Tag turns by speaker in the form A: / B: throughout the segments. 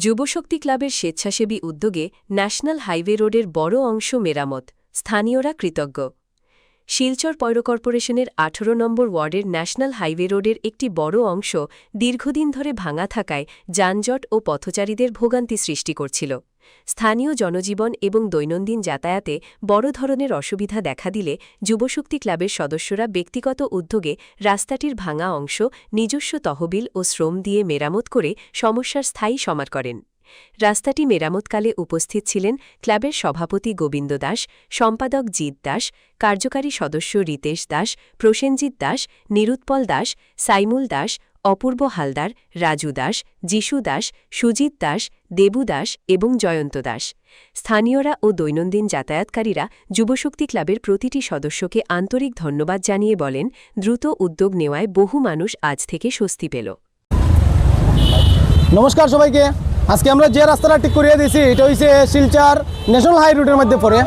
A: যুবশক্তি ক্লাবের স্বেচ্ছাসেবী উদ্যোগে ন্যাশনাল হাইওয়ে রোডের বড় অংশ মেরামত, স্থানীয়রা কৃতজ্ঞ। শিলচর পৌর কর্পোরেশনের ১৮ নম্বর ওয়ার্ডের ন্যাশনাল হাইওয়ে রোডের একটি বড় অংশ দীর্ঘদিন ধরে ভাঙা থাকায় যানজট ও পথচারীদের ভোগান্তি সৃষ্টি করছিল। স্থানীয় জনজীবন এবং দৈনন্দিন যাতায়াতে বড় ধরনের অসুবিধা দেখা দিলে যুবশক্তি ক্লাবের সদস্যরা ব্যক্তিগত উদ্যোগে রাস্তাটির ভাঙা অংশ নিজস্ব তহবিল ও শ্রম দিয়ে মেরামত করে সমস্যার স্থায়ী সমাধান করেন। রাস্তাটি মেরামতকালে উপস্থিত ছিলেন ক্লাবের সভাপতি গোবিন্দ দাস, সম্পাদক জিৎ দাস, কার্যকারী সদস্য রিতেশ দাস, প্রসেনজিৎ দাস, নিরুৎপল দাস, সাইমুল দাস, অপূর্ব হালদার, রাজু দাস, যিশু দাস, সুজিত দাস, দেবু দাস এবং জয়ন্ত দাস। স্থানীয়রা ও দৈনন্দিন যাতায়াতকারীরা যুবশক্তি ক্লাবের প্রতিটি সদস্যকে আন্তরিক ধন্যবাদ জানিয়ে বলেন, দ্রুত উদ্যোগ নেওয়ায় বহু মানুষ আজ থেকে স্বস্তি পেল।
B: নমস্কার সবাইকে। আজকে আমরা যে রাস্তাটা ঠিক করিয়ে দিয়েছি এটা হচ্ছে শিলচর ন্যাশনাল হাই রুটের মধ্যে পড়ে।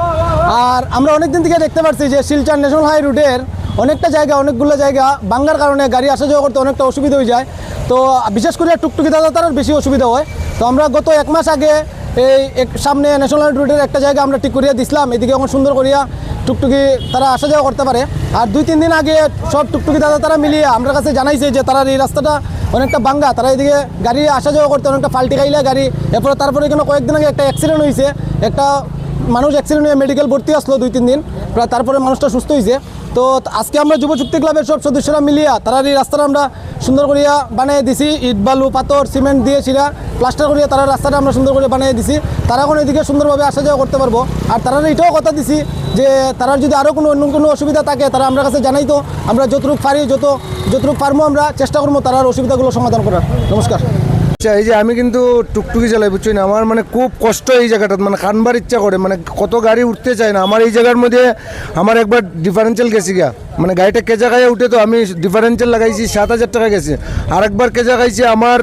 B: আর আমরা অনেকদিন থেকে দেখতে পাচ্ছি যে শিলচর ন্যাশনাল হাই রুটের অনেকগুলো জায়গা ভাঙার কারণে গাড়ি আসা যাওয়া করতে অনেকটা অসুবিধা হয়ে যায়। তো বিশেষ করে টুকটুকি দাদা তার বেশি অসুবিধা হয়। তো আমরা গত 1 মাস আগে এই সামনে ন্যাশনাল হাই রুটের একটা জায়গা আমরা ঠিক করিয়ে দিছিলাম, এদিকে এখন সুন্দর করিয়া টুকটুকি তারা আসা যাওয়া করতে পারে। আর 2-3 দিন আগে সব টুকটুকি দাদা তারা মিলিয়ে আমার কাছে জানাইছে যে তারা এই রাস্তাটা অনেকটা ভাঙ্গা, তারা এদিকে গাড়ি আসা যাওয়া করতে অনেকটা ফাল্টি খাইলে গাড়ি। তারপরে এখানে কয়েকদিন আগে একটা অ্যাক্সিডেন্ট হয়েছে, একটা মানুষ অ্যাক্সিডেন্ট হয়ে মেডিকেল ভর্তি আসলো 2-3 দিন, তারপরে মানুষটা সুস্থ হয়েছে। তো আজকে আমরা যুবশক্তি ক্লাবের সব সদস্যরা মিলিয়া তারা এই রাস্তাটা আমরা সুন্দর করিয়া বানিয়ে দিছি, ইট বালু পাথর সিমেন্ট দিয়ে ছিঁড়া প্লাস্টার করিয়া তারা রাস্তাটা আমরা সুন্দর করে বানিয়ে দিছি। তারা এখন এদিকে সুন্দরভাবে আসা যাওয়া করতে পারবো। আর তারা এটাও কথা দিছি যে তারা যদি আরও অন্য কোনো অসুবিধা থাকে তারা আমরা কাছে জানাই, তো আমরা যতটুকু পারি যতটুকু পারবো আমরা চেষ্টা করবো তার অসুবিধাগুলো সমাধান করার। নমস্কার।
C: আচ্ছা, এই যে আমি কিন্তু টুকটুকি চালাই, বুঝছি না, আমার মানে খুব কষ্ট এই জায়গাটা, মানে খানবার ইচ্ছা করে, মানে কত গাড়ি উঠতে চায় না। আমার এই জায়গার মধ্যে আমার একবার ডিফারেন্সিয়াল গেছি গা, মানে গাড়িটা কেজা খাইয়া উঠে, তো আমি ডিফারেন্সিয়াল লাগাইছি 7,000 টাকা গেছে। আরেকবার কেজা খাইছি আমার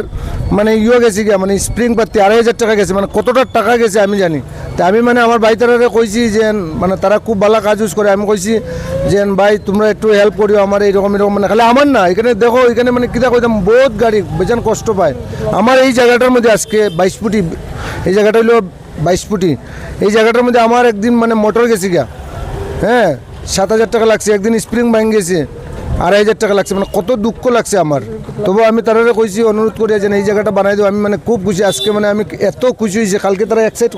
C: মানে গেছি গা, মানে স্প্রিং পাত্তি 2,500 টাকা গেছে। মানে কতটা টাকা গেছে আমি জানি। তা আমি মানে আমার ভাই তারা কইছি যে মানে তারা খুব ভালো কাজ ইউজ করে, আমি কইছি যে ভাই তোমরা একটু হেল্প করিও আমার এরকম মানে খালি আমার না, এখানে দেখো এখানে মানে কিতা কইতাম বহুত গাড়ি বেজান কষ্ট পায়। আমার এই জায়গাটার মধ্যে আজকে 22 ফুটি, এই জায়গাটা হইলো 22 ফুটি। এই জায়গাটার মধ্যে আমার একদিন মানে মোটর গেছি গা, হ্যাঁ 7,000 টাকা লাগছে। একদিন স্প্রিং ভাঙ গেছে 2,500 টাকা লাগছে। মানে কত দুঃখ লাগছে আমার। তবু আমি তারা কইছি অনুরোধ করি যে এই জায়গাটা বানাই দেবো। আমি মানে খুব খুশি আজকে, মানে আমি এত খুশি হয়েছি। কালকে তারা এক্সাইট